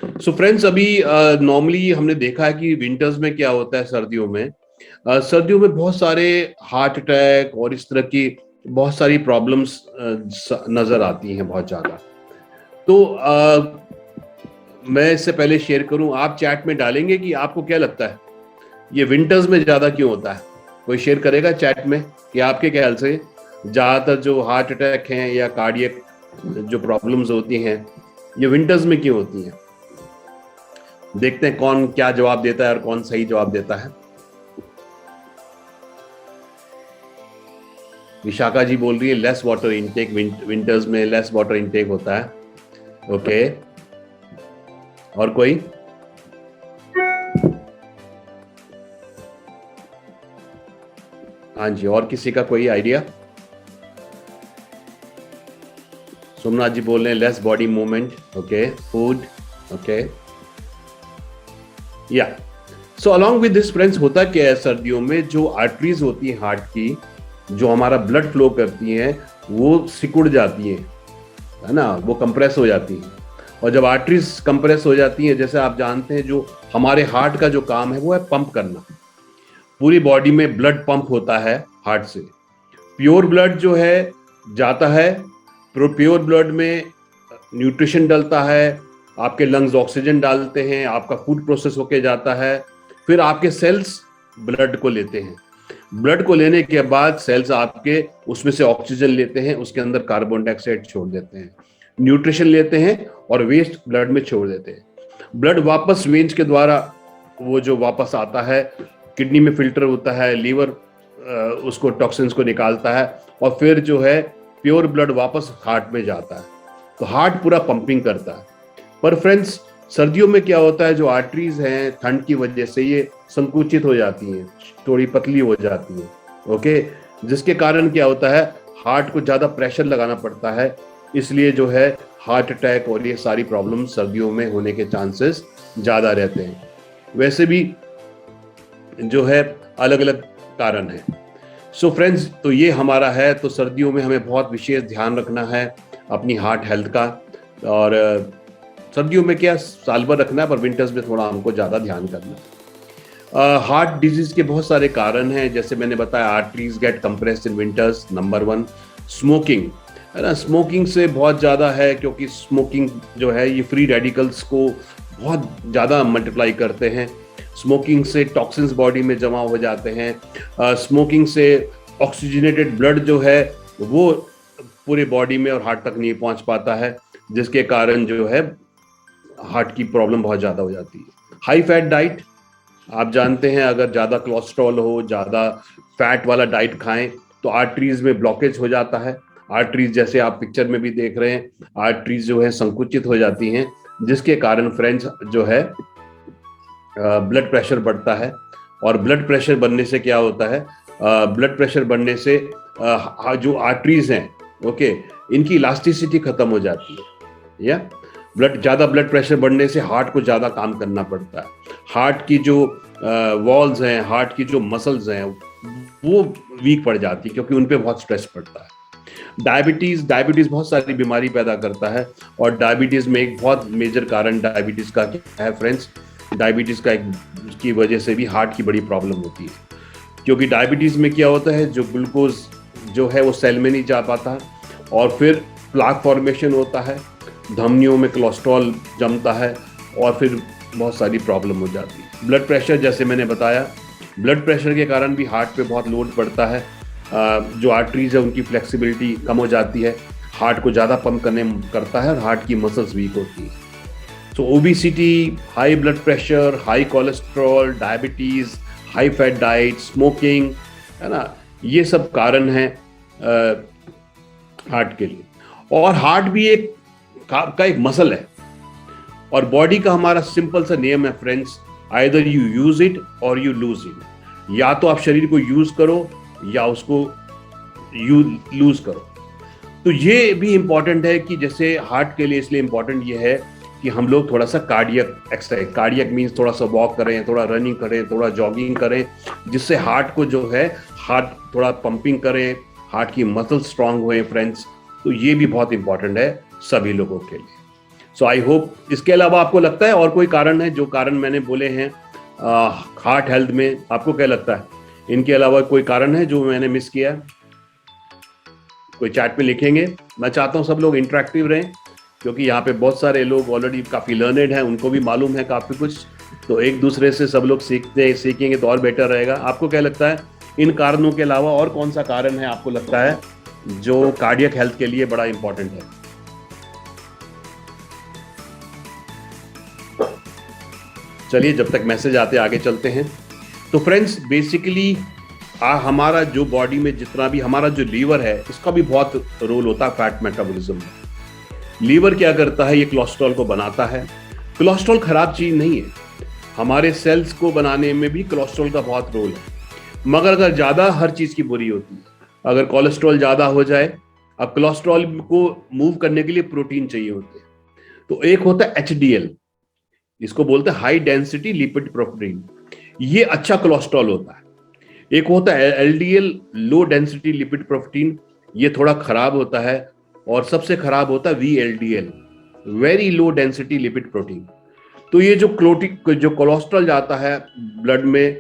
So friends, अभी normally हमने देखा है कि विंटर्स में क्या होता है, सर्दियों में सर्दियों में बहुत सारे हार्ट अटैक और इस तरह की बहुत सारी प्रॉब्लम्स नजर आती हैं बहुत ज्यादा। तो मैं इससे पहले शेयर करूं, आप चैट में डालेंगे कि आपको क्या लगता है ये विंटर्स में ज्यादा क्यों होता है? कोई शेयर करेगा चैट में कि आपके ख्याल से ज्यादातर जो हार्ट अटैक हैं या कार्डियक जो प्रॉब्लम्स होती हैं ये विंटर्स में क्यों होती हैं? देखते हैं कौन क्या जवाब देता है और कौन सही जवाब देता है। विशाखा जी बोल रही है लेस वाटर इनटेक, विंटर्स में लेस वाटर इनटेक होता है। ओके, और कोई? हाँ जी, और किसी का कोई आइडिया? सोमनाथ जी बोल रहे हैं less body movement. Okay, food. Okay, या so along with this friends, होता क्या है सर्दियों में, जो आर्टरीज होती है हार्ट की, जो हमारा ब्लड फ्लो करती हैं, वो सिकुड़ जाती है ना, वो कंप्रेस हो जाती है। और जब आर्टरीज कंप्रेस हो जाती हैं, जैसे आप जानते हैं, जो हमारे हार्ट का जो काम है वो है पंप करना। पूरी बॉडी में ब्लड पंप होता है हार्ट से। प्योर ब्लड जो है जाता है, प्योर ब्लड में न्यूट्रिशन डलता है, आपके लंग्स ऑक्सीजन डालते हैं, आपका फूड प्रोसेस होके जाता है, फिर आपके सेल्स ब्लड को लेते हैं। ब्लड को लेने के बाद सेल्स आपके उसमें से ऑक्सीजन लेते हैं, उसके अंदर कार्बन डाइऑक्साइड छोड़ देते हैं, न्यूट्रिशन लेते हैं और वेस्ट ब्लड में छोड़ देते हैं। ब्लड वापस वेन्स के द्वारा वो जो वापस आता है, किडनी में फिल्टर होता है, लीवर उसको टॉक्सिन्स को निकालता है, और फिर जो है प्योर ब्लड वापस हार्ट में जाता है। तो हार्ट पूरा पंपिंग करता है। पर फ्रेंड्स, सर्दियों में क्या होता है, जो आर्टरीज हैं ठंड की वजह से ये संकुचित हो जाती हैं, थोड़ी पतली हो जाती हैं। ओके, जिसके कारण क्या होता है, हार्ट को ज्यादा प्रेशर लगाना पड़ता है, इसलिए जो है हार्ट अटैक और ये सारी प्रॉब्लम सर्दियों में होने के चांसेस ज्यादा रहते हैं। वैसे भी जो है अलग अलग कारण है। सो फ्रेंड्स, तो ये हमारा है। तो सर्दियों में हमें बहुत विशेष ध्यान रखना है अपनी हार्ट हेल्थ का। और सर्दियों में क्या साल भर रखना है, पर विंटर्स में थोड़ा हमको ज़्यादा ध्यान करना है। हार्ट डिजीज के बहुत सारे कारण हैं, जैसे मैंने बताया, arteries get compressed in winters. Number 1 smoking है ना, स्मोकिंग से बहुत ज़्यादा है, क्योंकि स्मोकिंग जो है ये फ्री रेडिकल्स को बहुत ज़्यादा मल्टीप्लाई करते हैं। स्मोकिंग से टॉक्सिन्स बॉडी में जमा हो जाते हैं। स्मोकिंग से ऑक्सीजनेटेड ब्लड जो है वो पूरे बॉडी में और हार्ट तक नहीं पहुंच पाता है, जिसके कारण जो है हार्ट की प्रॉब्लम बहुत ज़्यादा हो जाती है। हाई फैट डाइट, आप जानते हैं, अगर ज़्यादा कोलेस्ट्रॉल हो, ज़्यादा फैट वाला डाइट खाएं तो आर्टरीज में ब्लॉकेज हो जाता है। आर्टरीज, जैसे आप पिक्चर में भी देख रहे हैं, आर्टरीज जो है संकुचित हो जाती हैं, जिसके कारण फ्रेंड्स जो है ब्लड प्रेशर बढ़ता है। और ब्लड प्रेशर बढ़ने से क्या होता है, ब्लड प्रेशर बढ़ने से जो आर्टरीज हैं, ओके, इनकी इलास्टिसिटी खत्म हो जाती है। या ज्यादा ब्लड प्रेशर बढ़ने से हार्ट को ज्यादा काम करना पड़ता है। हार्ट की जो वॉल्स हैं, हार्ट की जो मसल्स हैं, वो वीक पड़ जाती है, क्योंकि उन पे बहुत स्ट्रेस पड़ता है। डायबिटीज बहुत सारी बीमारी पैदा करता है। और डायबिटीज में एक बहुत मेजर कारण डायबिटीज का क्या है फ्रेंड्स, डायबिटीज का एक की वजह से भी हार्ट की बड़ी प्रॉब्लम होती है। क्योंकि डायबिटीज में क्या होता है, जो ग्लूकोज जो है वो सेल में नहीं जा पाता, और फिर प्लाक फॉर्मेशन होता है, धमनियों में कोलेस्ट्रॉल जमता है, और फिर बहुत सारी प्रॉब्लम हो जाती है। ब्लड प्रेशर, जैसे मैंने बताया, ब्लड प्रेशर के कारण भी हार्ट पे बहुत लोड पड़ता है। जो आर्टरीज है उनकी फ्लेक्सिबिलिटी कम हो जाती है, हार्ट को ज़्यादा पंप करता है, और हार्ट की मसल्स वीक होती है। तो obesity, high blood pressure, high cholesterol, diabetes, high fat diet, smoking, है ना, ये सब कारण हैं हार्ट के लिए। और हार्ट भी का एक मसल है, और बॉडी का हमारा सिंपल सा नियम है friends, either you use it और यू लूज इट। या तो आप शरीर को यूज करो या उसको लूज करो। तो ये भी इंपॉर्टेंट है कि जैसे हार्ट के लिए इसलिए इंपॉर्टेंट ये है कि हम लोग थोड़ा सा कार्डियक एक्सरसाइज, कार्डियक मीन्स थोड़ा सा वॉक करें, थोड़ा रनिंग करें, थोड़ा जॉगिंग करें, जिससे हार्ट को जो है हार्ट थोड़ा पंपिंग करें, हार्ट की मसल स्ट्रांग हुए फ्रेंड्स। तो ये भी बहुत इंपॉर्टेंट है सभी लोगों के लिए। सो आई होप इसके अलावा आपको लगता है और कोई कारण है, जो कारण मैंने बोले हैं हार्ट हेल्थ में, आपको क्या लगता है इनके अलावा कोई कारण है जो मैंने मिस किया? कोई चैट में लिखेंगे। मैं चाहता हूं सब लोग इंटरेक्टिव रहें, क्योंकि यहाँ पे बहुत सारे लोग ऑलरेडी काफी लर्नेड हैं, उनको भी मालूम है काफी कुछ, तो एक दूसरे से सब लोग सीखेंगे तो और बेटर रहेगा। आपको क्या लगता है इन कारणों के अलावा और कौन सा कारण है आपको लगता है जो कार्डियक हेल्थ के लिए बड़ा इंपॉर्टेंट है? चलिए जब तक मैसेज आते आगे चलते हैं। तो फ्रेंड्स बेसिकली हमारा जो बॉडी में जितना भी हमारा जो लीवर है, इसका भी बहुत रोल होता है फैट मेटाबॉलिज्म में। लीवर क्या करता है, ये कोलेस्ट्रॉल को बनाता है। कोलेस्ट्रॉल खराब चीज नहीं है, हमारे सेल्स को बनाने में भी कोलेस्ट्रॉल का बहुत रोल है, मगर अगर ज्यादा हर चीज की बुरी होती है। अगर कोलेस्ट्रॉल ज्यादा हो जाए, अब कोलेस्ट्रॉल को मूव करने के लिए प्रोटीन चाहिए होते हैं, तो एक होता है HDL, इसको बोलते हैं हाई डेंसिटी लिपिड प्रोटीन, ये अच्छा कोलेस्ट्रॉल होता है। एक होता है LDL low density lipid protein, ये थोड़ा खराब होता है। और सबसे खराब होता है VLDL very low density lipid protein. तो ये जो कोलेस्ट्रॉल जाता है ब्लड में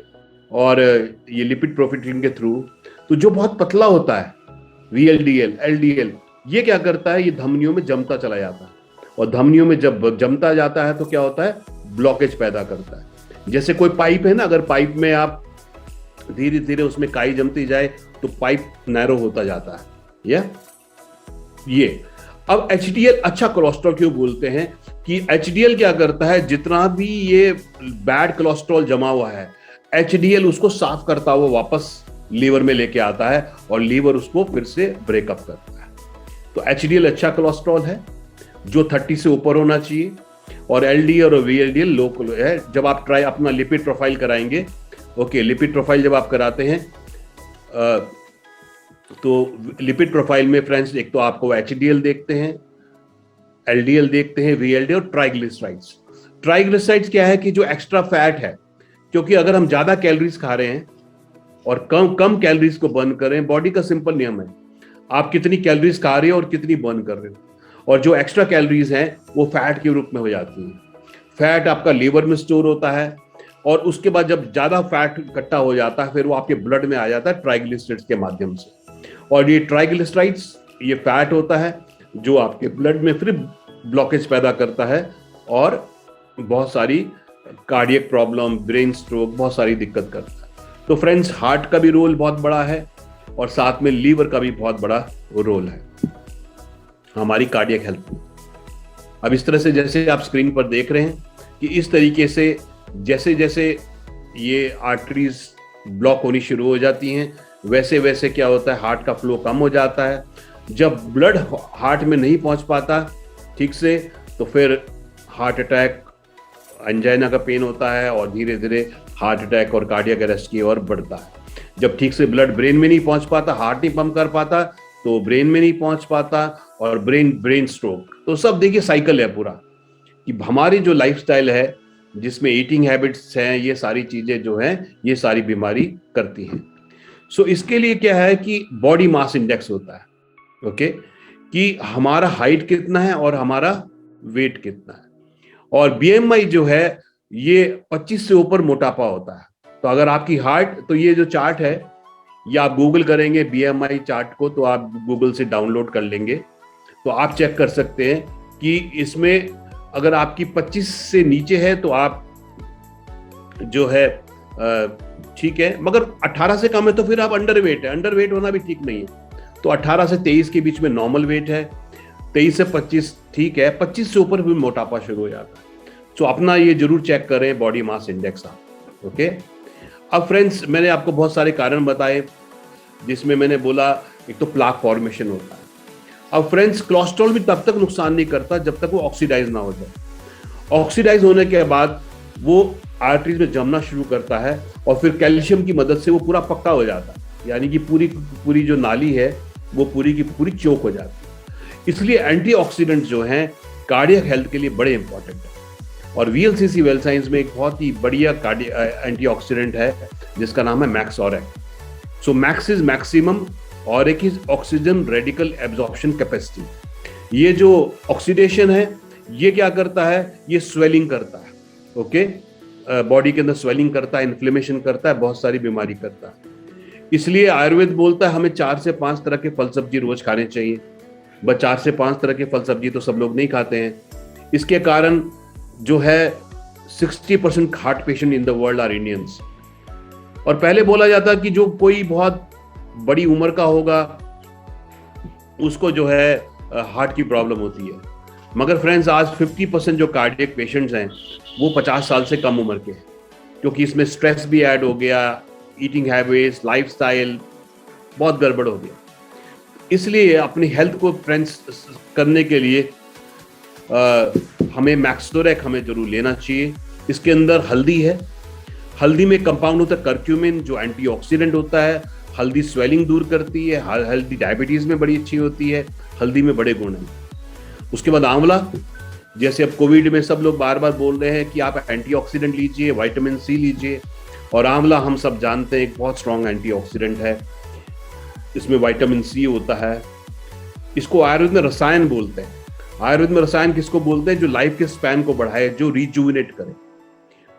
और ये लिपिड प्रोटीन के थ्रू, तो जो बहुत पतला होता है VLDL LDL, ये क्या करता है, ये धमनियों में जमता चला जाता है, और धमनियों में जब जमता जाता है तो क्या होता है, ब्लॉकेज पैदा करता है। जैसे कोई पाइप है ना, अगर पाइप में आप धीरे धीरे उसमें काई जमती जाए तो पाइप नैरो होता जाता है। ये अब HDL अच्छा कोलेस्ट्रॉल क्यों बोलते हैं कि HDL क्या करता है, जितना भी ये बैड कोलेस्ट्रॉल जमा हुआ है, HDL उसको साफ करता हुआ वापस लीवर में लेके आता है और लीवर उसको फिर से ब्रेकअप करता है। तो HDL अच्छा कोलेस्ट्रॉल है जो 30 से ऊपर होना चाहिए, और LDL और VLDL लो है। जब आप अपना लिपिड प्रोफाइल कराएंगे, लिपिड प्रोफाइल जब आप कराते हैं तो लिपिड प्रोफाइल में फ्रेंड्स एक तो आपको HDL देखते हैं, LDL देखते हैं, VLDL और ट्राइग्लिसराइड्स। ट्राइग्लिसराइड्स क्या है कि जो एक्स्ट्रा फैट है, क्योंकि अगर हम ज्यादा कैलोरीज खा रहे हैं और कम कैलोरीज को बर्न कर रहे हैं, बॉडी का सिंपल नियम है, आप कितनी कैलोरीज खा रहे हो और कितनी बर्न कर रहे हो, और जो एक्स्ट्रा कैलोरीज हैं वो फैट के रूप में हो जाती हैं। फैट आपका लीवर में स्टोर होता है, और उसके बाद जब ज्यादा फैट इकट्ठा हो जाता है फिर वो आपके ब्लड में आ जाता है ट्राइग्लिसराइड्स के माध्यम से। और ये ट्राइग्लिसराइड्स ये फैट होता है जो आपके ब्लड में फिर ब्लॉकेज पैदा करता है और बहुत सारी कार्डियक प्रॉब्लम, ब्रेन स्ट्रोक, बहुत सारी दिक्कत करता है। तो फ्रेंड्स हार्ट का भी रोल बहुत बड़ा है और साथ में लीवर का भी बहुत बड़ा रोल है हमारी कार्डियक हेल्थ में। अब इस तरह से जैसे आप स्क्रीन पर देख रहे हैं कि इस तरीके से जैसे जैसे ये आर्टरीज ब्लॉक होनी शुरू हो जाती हैं, वैसे वैसे क्या होता है, हार्ट का फ्लो कम हो जाता है। जब ब्लड हार्ट में नहीं पहुंच पाता ठीक से, तो फिर हार्ट अटैक, एंजाइना का पेन होता है और धीरे धीरे हार्ट अटैक और कार्डियक अरेस्ट की ओर बढ़ता है। जब ठीक से ब्लड ब्रेन में नहीं पहुंच पाता, हार्ट नहीं पंप कर पाता, तो ब्रेन में नहीं पहुंच पाता और ब्रेन स्ट्रोक। तो सब देखिए साइकिल है पूरा, कि हमारी जो लाइफस्टाइल है जिसमें ईटिंग हैबिट्स हैं, ये सारी चीजें जो हैं ये सारी बीमारी करती हैं। सो इसके लिए क्या है कि बॉडी मास इंडेक्स होता है, कि हमारा हाइट कितना है और हमारा वेट कितना है, और BMI जो है ये 25 से ऊपर मोटापा होता है। तो अगर आपकी हाइट, तो ये जो चार्ट है ये आप गूगल करेंगे BMI चार्ट को, तो आप गूगल से डाउनलोड कर लेंगे, तो आप चेक कर सकते हैं कि इसमें अगर आपकी 25 से नीचे है तो आप जो है ठीक है, मगर 18 से कम है तो फिर आप अंडरवेट है। अंडरवेट होना भी ठीक नहीं है, तो 18 से 23 के बीच में नॉर्मल वेट है, 23 से 25 ठीक है, 25 से ऊपर भी मोटापा शुरू हो जाता है। तो अपना ये जरूर चेक करें बॉडी मास इंडेक्स आप। ओके, अब फ्रेंड्स मैंने आपको बहुत सारे कारण बताए, जिसमें मैंने बोला एक तो प्लाक फॉर्मेशन होता है। अब फ्रेंड्स कोलेस्ट्रॉल भी तब तक नुकसान नहीं करता जब तक वो ऑक्सीडाइज ना हो जाए। ऑक्सीडाइज होने के बाद वो आर्टरीज में जमना शुरू करता है और फिर कैल्शियम की मदद से वो पूरा पक्का हो जाता है, यानी कि पूरी जो नाली है वो पूरी की पूरी चोक हो जाती है। इसलिए एंटीऑक्सीडेंट जो हैं कार्डियक हेल्थ के लिए बड़े इंपॉर्टेंट है। और VLCC वेल साइंस में एक बहुत ही बढ़िया एंटीऑक्सीडेंट है जिसका नाम है Max ORAC. So max is maximum, ORAC is oxygen radical absorption capacity. ये जो ऑक्सीडेशन है ये क्या करता है, ये स्वेलिंग करता है, ओके, बॉडी के अंदर स्वेलिंग करता है, इन्फ्लेमेशन करता है, बहुत सारी बीमारी करता है। इसलिए आयुर्वेद बोलता है हमें 4 से 5 तरह के फल सब्जी रोज खाने चाहिए। बस 4 से 5 तरह के फल सब्जी तो सब लोग नहीं खाते हैं। इसके कारण जो है 60% heart patient in the world are Indians. और पहले बोला जाता कि जो कोई बहुत बड़ी उम्र का होगा उसको जो है हार्ट की प्रॉब्लम होती है, मगर फ्रेंड्स आज 50% जो कार्डियक पेशेंट्स हैं वो 50 साल से कम उम्र के हैं, क्योंकि इसमें स्ट्रेस भी ऐड हो गया, ईटिंग हैबिट्स, लाइफस्टाइल बहुत गड़बड़ हो गया। इसलिए अपनी हेल्थ को फ्रेंड्स करने के लिए हमें मैक्सोरेक हमें जरूर लेना चाहिए। इसके अंदर हल्दी है, हल्दी में कंपाउंड होता है करक्यूमिन जो एंटीऑक्सीडेंट होता है, हल्दी स्वेलिंग दूर करती है, हल्दी डायबिटीज में बड़ी अच्छी होती है, हल्दी में बड़े गुण हैं। उसके बाद आंवला, जैसे अब कोविड में सब लोग बार बार बोल रहे हैं कि आप एंटीऑक्सीडेंट लीजिए, विटामिन सी लीजिए, और आंवला हम सब जानते हैं एक बहुत स्ट्रॉन्ग एंटीऑक्सीडेंट है, इसमें विटामिन सी होता है। इसको आयुर्वेद में रसायन बोलते हैं। आयुर्वेद में रसायन किसको बोलते हैं? जो लाइफ के स्पैन को बढ़ाए, जो रिजुविनेट करे।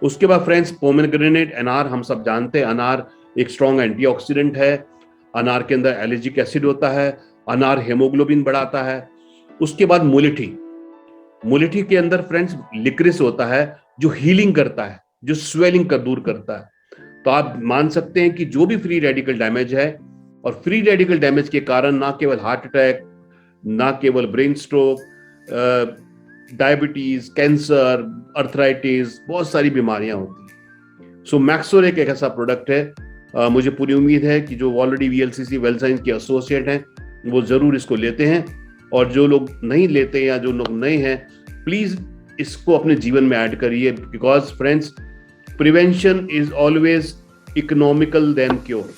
उसके बाद फ्रेंड्स पोमेग्रेनेट, अनार, हम सब जानते हैं अनार एक स्ट्रॉन्ग एंटीऑक्सीडेंट है। अनार के अंदर एलर्जिक एसिड होता है, अनार हेमोग्लोबिन बढ़ाता है। उसके बाद मुलेठी, मुलेठी के अंदर फ्रेंड्स लिक्रिस होता है जो हीलिंग करता है, जो स्वेलिंग का दूर करता है। तो आप मान सकते हैं कि जो भी फ्री रेडिकल डैमेज है, और फ्री रेडिकल डैमेज के कारण ना केवल हार्ट अटैक, ना केवल brain stroke, diabetes, cancer, arthritis, बहुत सारी बीमारियां होती हैं। सो मैक्सोरेक एक ऐसा प्रोडक्ट है, मुझे पूरी उम्मीद है कि जो ऑलरेडी वीएलसीसी वेल साइंस के एसोसिएट हैं वो जरूर इसको लेते हैं, और जो लोग नहीं लेते या जो लोग नए हैं प्लीज इसको अपने जीवन में ऐड करिए, because friends prevention is always economical than cure.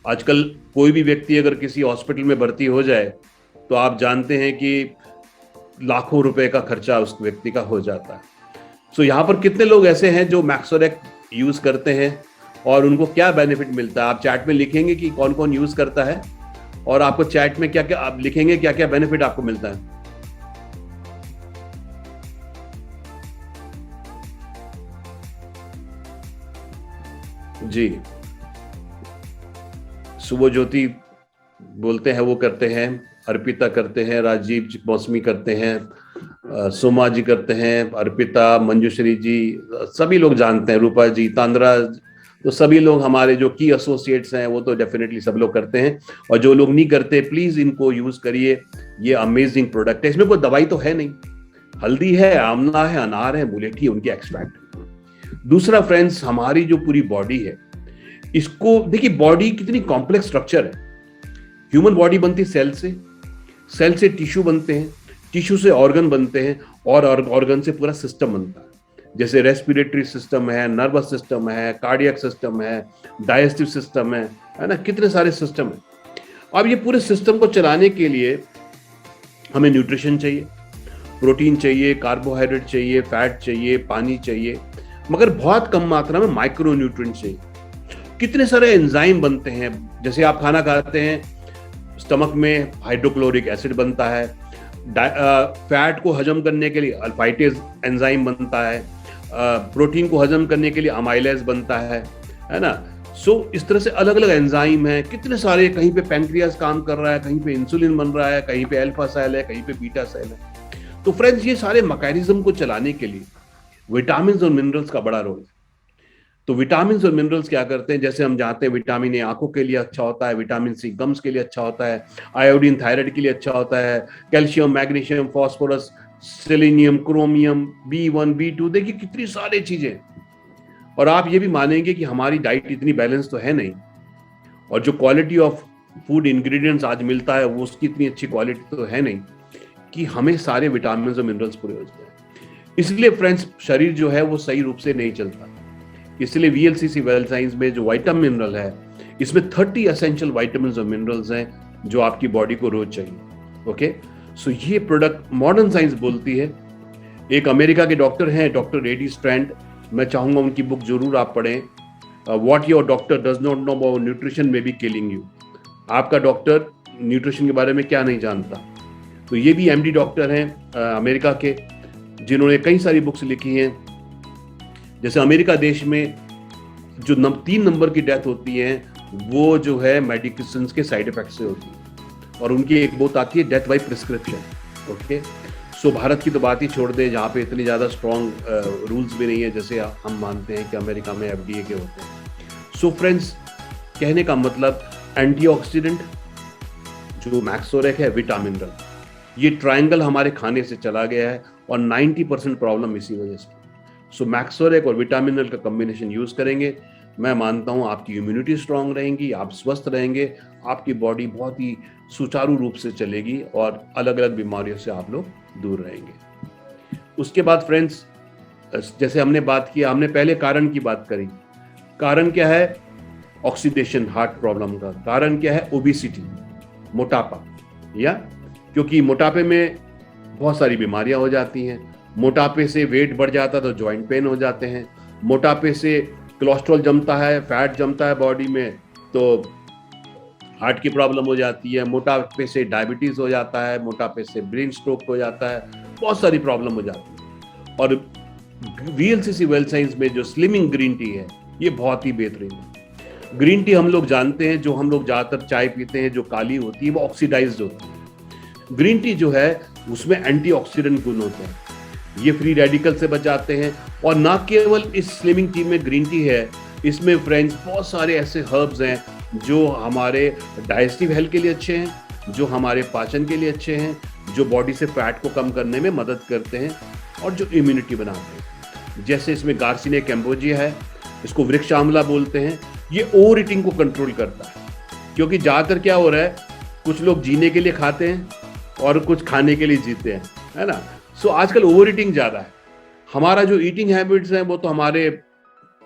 आजकल कोई भी व्यक्ति अगर किसी हॉस्पिटल में भर्ती हो जाए तो आप जानते हैं कि लाखों रुपए का खर्चा उस व्यक्ति का हो जाता है। सो यहाँ पर कितने लोग ऐसे हैं जो मैक्सोरेक यूज करते हैं और उनको क्या बेनिफिट मिलता है? आप चैट में लिखेंगे कि कौन कौन यूज करता है, और आपको चैट में क्या क्या आप लिखेंगे, क्या क्या बेनिफिट आपको मिलता है। जी, सुबह ज्योति बोलते हैं, वो करते हैं, अर्पिता करते हैं, राजीव मौसमी करते हैं, सोमा जी करते हैं, अर्पिता, मंजूश्री जी, सभी लोग जानते हैं, रूपा जी, तांद्रा, तो सभी लोग हमारे जो की एसोसिएट्स हैं वो तो डेफिनेटली सब लोग करते हैं। और जो लोग नहीं करते प्लीज इनको यूज करिए, ये अमेजिंग प्रोडक्ट है। इसमें कोई दवाई तो है नहीं, हल्दी है, आंवला है, अनार है, मुलेठी, उनके एक्सट्रैक्ट। दूसरा फ्रेंड्स, हमारी जो पूरी बॉडी है, इसको देखिए, बॉडी कितनी कॉम्प्लेक्स स्ट्रक्चर है। ह्यूमन बॉडी बनती सेल से, सेल से टिश्यू बनते हैं, टिश्यू से ऑर्गन बनते हैं, और ऑर्गन से पूरा सिस्टम बनता है। जैसे रेस्पिरेटरी सिस्टम है, नर्वस सिस्टम है, कार्डियक सिस्टम है, डाइजेस्टिव सिस्टम है ना, कितने सारे सिस्टम है। अब ये पूरे सिस्टम को चलाने के लिए हमें न्यूट्रिशन चाहिए, प्रोटीन चाहिए, कार्बोहाइड्रेट चाहिए, फैट चाहिए, पानी चाहिए, मगर बहुत कम मात्रा में माइक्रो न्यूट्रिएंट चाहिए। कितने सारे एंजाइम बनते हैं, जैसे आप खाना खाते हैं, स्टमक में हाइड्रोक्लोरिक एसिड बनता है, फैट को हजम करने के लिए अल्फाइटेज एंजाइम बनता है, प्रोटीन को हजम करने के लिए अमाइलेज बनता है ना। सो इस तरह से अलग अलग एंजाइम हैं, कितने सारे, कहीं पे पैंक्रियास काम कर रहा है, कहीं पे इंसुलिन बन रहा है, कहीं पे अल्फा सेल है, कहीं पे बीटा सेल है। तो फ्रेंड्स, ये सारे मैकेनिज्म को चलाने के लिए विटामिन और मिनरल्स का बड़ा रोल है। तो विटामिन और मिनरल्स क्या करते हैं, जैसे हम जानते हैं विटामिन ए आंखों के लिए अच्छा होता है, विटामिन सी गम्स के लिए अच्छा होता है, आयोडीन थायराइड के लिए अच्छा होता है, calcium, magnesium, phosphorus, selenium, chromium, B1, B2, देखिए कितनी सारी चीजें। और आप ये भी मानेंगे कि हमारी डाइट इतनी बैलेंस तो है नहीं, और जो क्वालिटी ऑफ फूड इंग्रेडिएंट्स आज मिलता है वो उसकी इतनी अच्छी क्वालिटी तो है नहीं कि हमें सारे विटामिन और मिनरल्स पूरे हो जाए। इसलिए फ्रेंड्स, शरीर जो है वो सही रूप से नहीं चलता। इसलिए वीएलसीसी वेल साइंस में जो विटामिन मिनरल है, इसमें 30 एसेंशियल विटामिन और मिनरल्स हैं जो आपकी बॉडी को रोज चाहिए। ओके, सो ये प्रोडक्ट मॉडर्न साइंस बोलती है। एक अमेरिका के डॉक्टर हैं, डॉक्टर एडी स्ट्रैंड, मैं चाहूंगा उनकी बुक जरूर आप पढ़ें, what your doctor does not know about nutrition may be killing you. आपका डॉक्टर न्यूट्रिशन के बारे में क्या नहीं जानता, तो ये भी एमडी डॉक्टर हैं अमेरिका के, जिन्होंने कई सारी बुक्स लिखी हैं। जैसे अमेरिका देश में जो 3 नंबर की डेथ होती है वो जो है मेडिकेशंस के साइड इफेक्ट से होती है, और उनकी एक बहुत आती है डेथ बाय प्रिस्क्रिप्शन। ओके, सो भारत की तो बात ही छोड़ दें, जहाँ पे इतनी ज़्यादा स्ट्रॉन्ग रूल्स भी नहीं है जैसे हम मानते हैं कि अमेरिका में एफडीए के होते हैं। सो फ्रेंड्स, कहने का मतलब एंटीऑक्सीडेंट जो मैक्सोरेक है, विटा मिनरल, ये ट्रायंगल हमारे खाने से चला गया है और 90% प्रॉब्लम इसी वजह से। सो मैक्सोरेक और विटा मिनरल का कॉम्बिनेशन यूज करेंगे, मैं मानता हूं आपकी इम्यूनिटी स्ट्रांग रहेगी, आप स्वस्थ रहेंगे, आपकी बॉडी बहुत ही सुचारू रूप से चलेगी और अलग अलग बीमारियों से आप लोग दूर रहेंगे। उसके बाद फ्रेंड्स, जैसे हमने बात किया, हमने पहले कारण की बात करी। कारण क्या है? ऑक्सीडेशन, हार्ट प्रॉब्लम का कारण क्या है? ओबेसिटी, मोटापा, या क्योंकि मोटापे में बहुत सारी बीमारियां हो जाती हैं। मोटापे से वेट बढ़ जाता है तो जॉइंट पेन हो जाते हैं। मोटापे से कोलेस्ट्रॉल जमता है, फैट जमता है बॉडी में, तो हार्ट की प्रॉब्लम हो जाती है। मोटापे से डायबिटीज हो जाता है, मोटापे से ब्रेन स्ट्रोक हो जाता है, बहुत सारी प्रॉब्लम हो जाती है। और वीएलसीसी वेल्थ साइंस में जो स्लिमिंग ग्रीन टी है, ये बहुत ही बेहतरीन है। ग्रीन टी हम लोग जानते हैं, जो हम लोग ज्यादातर चाय पीते हैं जो काली होती है वो ऑक्सीडाइज्ड होती है। ग्रीन टी जो है उसमें एंटीऑक्सीडेंट गुण होते हैं, ये फ्री रेडिकल से बचाते हैं। और ना केवल इस स्लिमिंग टी में ग्रीन टी है, इसमें फ्रेंड्स बहुत सारे ऐसे हर्ब्स हैं जो हमारे डाइजेस्टिव हेल्थ के लिए अच्छे हैं, जो हमारे पाचन के लिए अच्छे हैं, जो बॉडी से फैट को कम करने में मदद करते हैं और जो इम्यूनिटी बनाते हैं। जैसे इसमें गार्सिनिया कैम्बोजिया है, इसको वृक्ष आंवला बोलते हैं, ये ओवर ईटिंग को कंट्रोल करता है। क्योंकि ज़्यादातर क्या हो रहा है, कुछ लोग जीने के लिए खाते हैं और कुछ खाने के लिए जीते हैं, है ना। सो आजकल ओवर ईटिंग ज़्यादा है। हमारा जो ईटिंग हैबिट्स हैं वो तो हमारे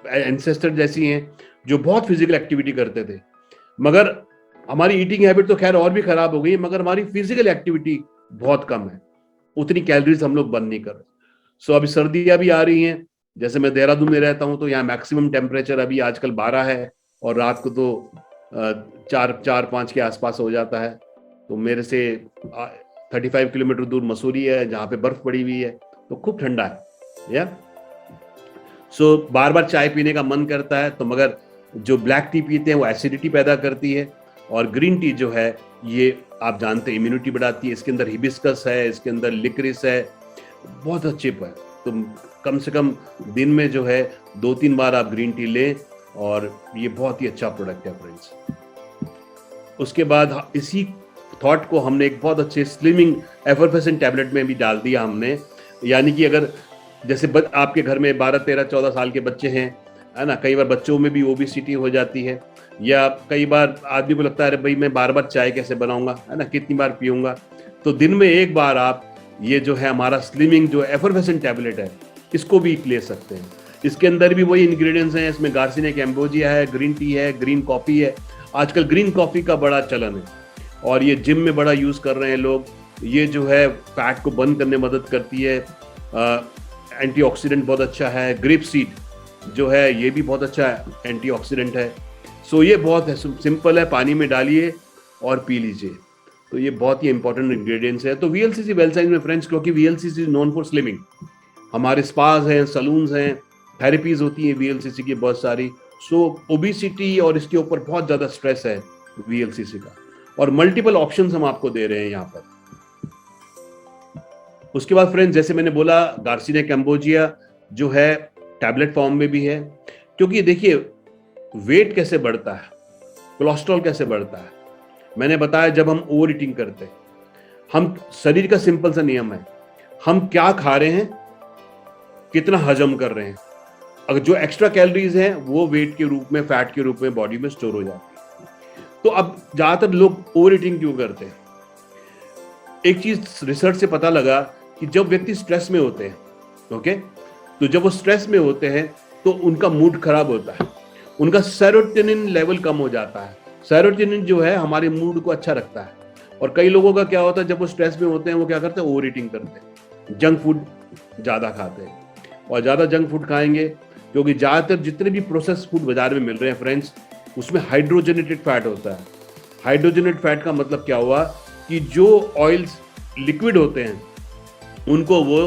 एंसेस्टर जैसी हैं जो बहुत फिजिकल एक्टिविटी करते थे, मगर हमारी ईटिंग हैबिट तो खैर और भी खराब हो गई, मगर हमारी फिजिकल एक्टिविटी बहुत कम है, उतनी कैलोरीज हम लोग बर्न नहीं कर रहे। सो अभी सर्दियां भी आ रही हैं, जैसे मैं देहरादून में रहता हूं तो यहाँ मैक्सिमम टेम्परेचर अभी आजकल 12 है और रात को तो 4-5 के आसपास हो जाता है। तो मेरे से 35 किलोमीटर दूर मसूरी है जहाँ पे बर्फ पड़ी हुई है, तो खूब ठंडा है या। सो बार बार चाय पीने का मन करता है, तो मगर जो ब्लैक टी पीते हैं वो एसिडिटी पैदा करती है, और ग्रीन टी जो है ये आप जानते हैं इम्यूनिटी बढ़ाती है। इसके अंदर हिबिस्कस है, इसके अंदर लिक्रिस है, बहुत अच्छे पर। तो कम से कम दिन में जो है 2-3 बार आप ग्रीन टी लें, और ये बहुत ही अच्छा प्रोडक्ट है फ्रेंड्स। उसके बाद इसी थॉट को हमने एक बहुत अच्छे स्लिमिंग एफरवेसेंट टैबलेट में भी डाल दिया हमने। यानी कि अगर जैसे आपके घर में 12, 13, 14 साल के बच्चे हैं, है ना, कई बार बच्चों में भी ओबेसिटी हो जाती है, या कई बार आदमी को लगता है अरे भाई मैं बार बार चाय कैसे बनाऊंगा, है ना, कितनी बार पीऊंगा। तो दिन में एक बार आप ये जो है हमारा स्लिमिंग जो एफरवेसेंट टैबलेट है, इसको भी ले सकते हैं। इसके अंदर भी वही इंग्रेडिएंट्स हैं, इसमें गार्सिनिया कैम्बोजिया है, ग्रीन टी है, ग्रीन कॉफी है। आजकल ग्रीन कॉफी का बड़ा चलन है और ये जिम में बड़ा यूज कर रहे हैं लोग। ये जो है फैट को बंद करने में मदद करती है, एंटीऑक्सीडेंट बहुत अच्छा है। ग्रेप सीड जो है ये भी बहुत अच्छा एंटीऑक्सीडेंट है। सो ये बहुत है, सिंपल है, पानी में डालिए और पी लीजिए। तो ये बहुत ही इंपॉर्टेंट इंग्रेडिएंट्स है। तो वीएलसीसी वेल्थ साइंस में फ्रेंड्स, क्योंकि VLCC is known for slimming, हमारे स्पाज हैं, सलून्स हैं, थेरेपीज होती है वीएलसीसी की बहुत सारी। सो ओबेसिटी और इसके ऊपर बहुत ज्यादा स्ट्रेस है वीएलसीसी का, और मल्टीपल ऑप्शंस हम आपको दे रहे हैं यहाँ पर। उसके बाद फ्रेंड्स, जैसे मैंने बोला, गार्सिनिया कैम्बोजिया जो है टैबलेट फॉर्म में भी है। क्योंकि देखिए वेट कैसे बढ़ता है, कोलेस्ट्रॉल कैसे बढ़ता है, मैंने बताया जब हम ओवर ईटिंग करते हैं। हम शरीर का सिंपल सा नियम है, हम क्या खा रहे हैं, कितना हजम कर रहे हैं। अगर जो एक्स्ट्रा कैलोरीज हैं वो वेट के रूप में, फैट के रूप में बॉडी में स्टोर हो जाती है। तो अब ज्यादातर लोग ओवर ईटिंग क्यों करते हैं? एक चीज रिसर्च से पता लगा कि जब व्यक्ति स्ट्रेस में होते हैं, ओके, तो जब वो स्ट्रेस में होते हैं तो उनका मूड खराब होता है, उनका सेरोटोनिन लेवल कम हो जाता है। सेरोटोनिन जो है हमारे मूड को अच्छा रखता है। और कई लोगों का क्या होता है, जब वो स्ट्रेस में होते हैं वो क्या करते हैं, ओवर ईटिंग करते हैं, जंक फूड ज्यादा खाते हैं। और ज्यादा जंक फूड खाएंगे क्योंकि ज्यादातर जितने भी प्रोसेस फूड बाजार में मिल रहे हैं फ्रेंड्स, उसमें हाइड्रोजनेटेड फैट होता है। हाइड्रोजनेटेड फैट का मतलब क्या हुआ कि जो ऑयल्स लिक्विड होते हैं उनको वो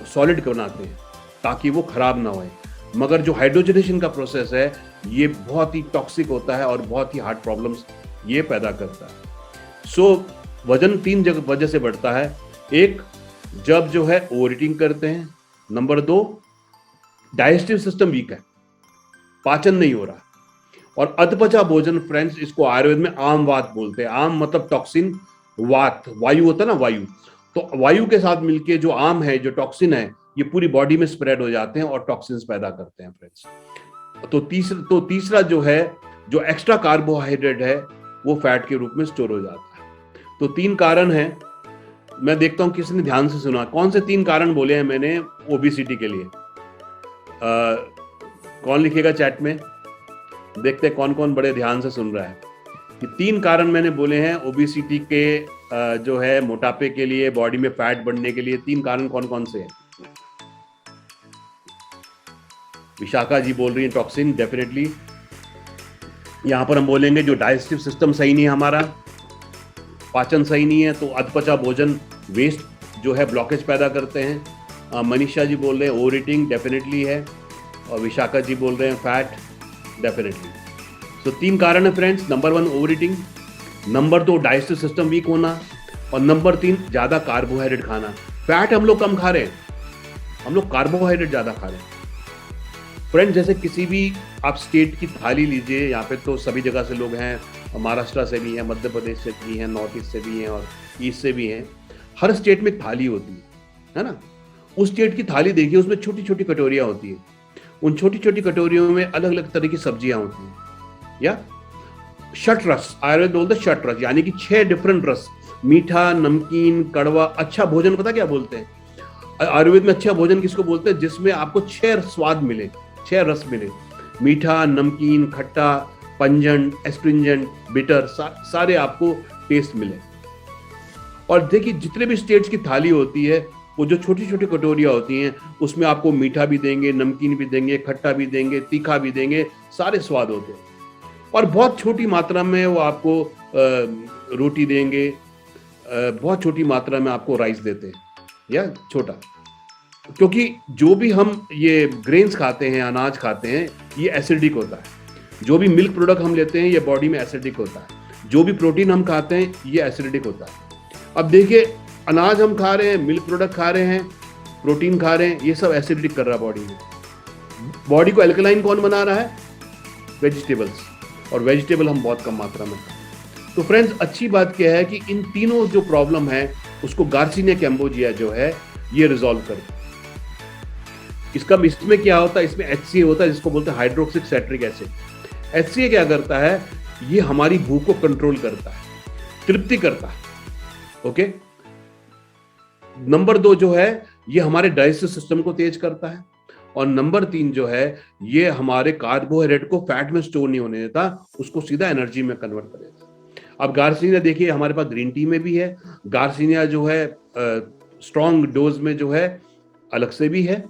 सॉलिड बनाते हैं ताकि वो खराब ना होए। मगर जो हाइड्रोजनेशन का प्रोसेस है ये बहुत ही टॉक्सिक होता है और बहुत ही हार्ट प्रॉब्लम्स ये पैदा करता है। सो वजन 3 वजह से बढ़ता है। एक, जब जो है ओवर ईटिंग करते हैं। नंबर 2, डाइजेस्टिव सिस्टम वीक है, पाचन नहीं हो रहा। और अधपचा भोजन फ्रेंड्स, इसको आयुर्वेद में आम वात बोलते हैं। आम मतलब टॉक्सिन, वात वायु होता है ना, वायु। तो वायु के साथ मिलके जो आम है, जो टॉक्सिन है, ये पूरी बॉडी में स्प्रेड हो जाते हैं और टॉक्सिन्स पैदा करते हैं फ्रेंड्स। तो तीसरा जो है, जो एक्स्ट्रा कार्बोहाइड्रेट है वो फैट के रूप में स्टोर हो जाता है। तो 3 कारण है। मैं देखता हूं किसी ने ध्यान से सुना, कौन से 3 कारण बोले हैं मैंने ओबेसिटी के लिए। कौन लिखेगा चैट में, देखते हैं कौन कौन बड़े ध्यान से सुन रहा है। कि 3 कारण मैंने बोले हैं ओबेसिटी के, जो है मोटापे के लिए, बॉडी में फैट बढ़ने के लिए। 3 कारण कौन कौन से हैं? विशाखा जी बोल रही है टॉक्सिन, डेफिनेटली। यहां पर हम बोलेंगे जो डाइजेस्टिव सिस्टम सही नहीं है हमारा, पाचन सही नहीं है, तो अधपचा भोजन वेस्ट जो है ब्लॉकेज पैदा करते हैं। मनीषा जी बोल रहे हैं ओवर ईटिंग, डेफिनेटली है। और विशाखा जी बोल रहे हैं फैट, डेफिनेटली। सो 3 कारण है friends. Number 1 over eating, number 2 digestive system weak होना, और नंबर 3 ज्यादा कार्बोहाइड्रेट खाना। फैट हम लोग कम खा रहे हैं, हम लोग कार्बोहाइड्रेट ज्यादा खा रहे हैं फ्रेंड्स। जैसे किसी भी आप स्टेट की थाली लीजिए, यहाँ पे तो सभी जगह से लोग हैं, महाराष्ट्र से भी हैं, मध्य प्रदेश से भी हैं, नॉर्थ ईस्ट से भी हैं और ईस्ट से भी हैं। हर स्टेट में एक थाली होती है ना। उस स्टेट की थाली देखिए, उसमें छोटी छोटी कटोरियाँ होती हैं। उन छोटी छोटी कटोरियों में अलग अलग तरह की सब्जियां होती हैं, या षट रस, आयुर्वेद बोलते हैं षट रस, यानी कि 6 डिफरेंट रस, मीठा, नमकीन, कड़वा। अच्छा भोजन पता क्या बोलते हैं आयुर्वेद में? अच्छा भोजन किसको बोलते हैं? जिसमें आपको 6 स्वाद मिले, 6 रस मिले। मीठा, नमकीन, खट्टा, पंजन, एस्ट्रिंजेंट, बिटर, सारे आपको टेस्ट मिले। और देखिए जितने भी स्टेट्स की थाली होती है, वो जो छोटी छोटी कटोरियाँ होती हैं, उसमें आपको मीठा भी देंगे, नमकीन भी देंगे, खट्टा भी देंगे, तीखा भी देंगे, सारे स्वाद होते हैं। और बहुत छोटी मात्रा में वो आपको रोटी देंगे, बहुत छोटी मात्रा में आपको राइस देते हैं, या छोटा। क्योंकि जो भी हम ये ग्रेन्स खाते हैं, अनाज खाते हैं, ये एसिडिक होता है। जो भी मिल्क प्रोडक्ट हम लेते हैं, ये बॉडी में एसिडिक होता है। जो भी प्रोटीन हम खाते हैं, ये एसिडिक होता है। अब देखिए, अनाज हम खा रहे हैं, मिल्क प्रोडक्ट खा रहे हैं, प्रोटीन खा रहे हैं, ये सब एसिडिक कर रहा है बॉडी में। बॉडी को एल्कलाइन कौन बना रहा है? वेजिटेबल्स। और वेजिटेबल हम बहुत कम मात्रा में खाते हैं। तो फ्रेंड्स, अच्छी बात क्या है कि इन तीनों जो प्रॉब्लम है, उसको गार्सिनिया कैम्बोजिया जो है ये रिजॉल्व करता है। इसमें क्या होता है? इसमें HCA होता है, जिसको बोलते हैं हाइड्रोक्सिक सेट्रिक एसिड। HCA क्या करता है? ये हमारी भूख को कंट्रोल करता है, तृप्ति करता है। ओके। नंबर 2 जो है, ये हमारे डाइजेस्टिव सिस्टम को तेज करता है। और नंबर 3 जो है, ये हमारे कार्बोहाइड्रेट को फैट में स्टोर नहीं होने देता, उसको सीधा एनर्जी में कन्वर्ट कर देता है। अब गार्सिनिया देखिए, हमारे पास ग्रीन टी में भी है। गार्सिनिया जो है स्ट्रॉन्ग डोज में जो है अलग से भी है,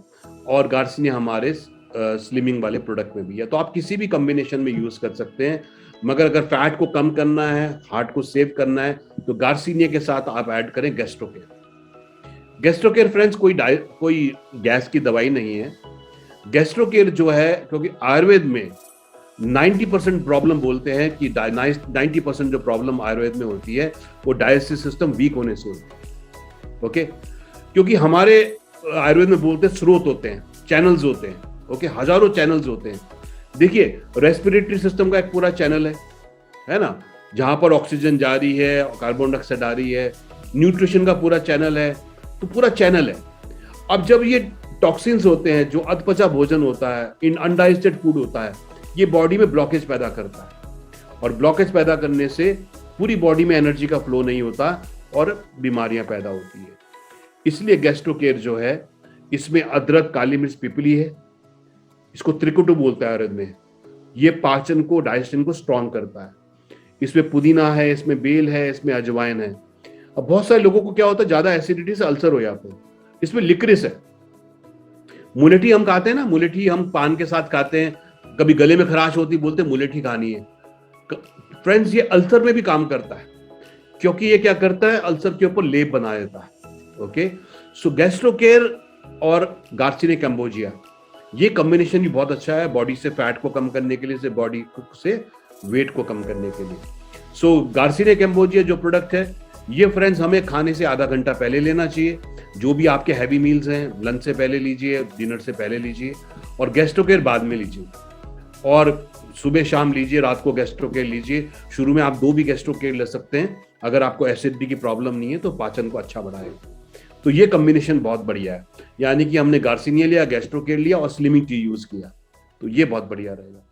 और गार्सिनिया हमारे स्लिमिंग वाले प्रोडक्ट में भी है। तो आप किसी भी कॉम्बिनेशन में यूज कर सकते हैं। मगर अगर फैट को कम करना है, हार्ट को सेव करना है, तो गार्सिनिया के साथ आप ऐड करें गैस्ट्रोकेयर। गैस्ट्रोकेयर फ्रेंड्स कोई गैस की दवाई नहीं है। गैस्ट्रोकेयर जो है, क्योंकि आयुर्वेद में 90% प्रॉब्लम बोलते हैं कि 90% जो प्रॉब्लम आयुर्वेद में होती है वो डाइजेस्टिव सिस्टम वीक होने से होती है। ओके। क्योंकि हमारे आयुर्वेद में बोलते हैं स्रोत होते हैं, चैनल्स होते हैं। ओके, हजारों चैनल्स होते हैं। देखिए, रेस्पिरेटरी सिस्टम का एक पूरा चैनल है ना, जहां पर ऑक्सीजन जा रही है, कार्बन डाइऑक्साइड आ रही है। न्यूट्रिशन का पूरा चैनल है, तो पूरा चैनल है। अब जब ये टॉक्सिन्स होते हैं, जो अधपचा भोजन होता है, इन अनडाइजेस्टेड फूड होता है, ये बॉडी में ब्लॉकेज पैदा करता है। और ब्लॉकेज पैदा करने से पूरी बॉडी में एनर्जी का फ्लो नहीं होता और बीमारियां पैदा होती है। इसलिए गैस्ट्रोकेयर जो है, इसमें अदरक, काली मिर्च, पिपली है। इसको त्रिकुटु बोलते हैं आयुर्वेद में। ये पाचन को, डाइजेशन को स्ट्रॉन्ग करता है। इसमें पुदीना है, इसमें बेल है, इसमें अजवाइन है। अब बहुत सारे लोगों को क्या होता है, ज्यादा एसिडिटी से अल्सर हो जाते हैं। इसमें लिक्रिस है। मुलेठी हम खाते हैं ना, मुलेठी हम पान के साथ खाते हैं। कभी गले में खराश होती, बोलते हैं मुलेठी खानी है। फ्रेंड्स, ये अल्सर में भी काम करता है। क्योंकि ये क्या करता है, अल्सर के ऊपर लेप बना देता है। ओके, सो गैस्ट्रोकेयर और गार्सिनिया कैम्बोजिया, ये कॉम्बिनेशन भी बहुत अच्छा है बॉडी से फैट को कम करने के लिए, से बॉडी से वेट को कम करने के लिए। सो गार्सिनिया कैम्बोजिया जो प्रोडक्ट है, ये फ्रेंड्स हमें खाने से आधा घंटा पहले लेना चाहिए। जो भी आपके हैवी मील्स हैं, लंच से पहले लीजिए, डिनर से पहले लीजिए, और गैस्ट्रोकेयर बाद में लीजिए। और सुबह शाम लीजिए, रात को गैस्ट्रोकेयर लीजिए। शुरू में आप 2 भी गैस्ट्रोकेयर ले सकते हैं अगर आपको एसिडिटी की प्रॉब्लम नहीं है, तो पाचन को अच्छा बढ़ाएगा। तो ये कॉम्बिनेशन बहुत बढ़िया है, यानी कि हमने गार्सिनिया लिया, गैस्ट्रोकेयर लिया और स्लिमिंग टी यूज किया, तो ये बहुत बढ़िया रहेगा।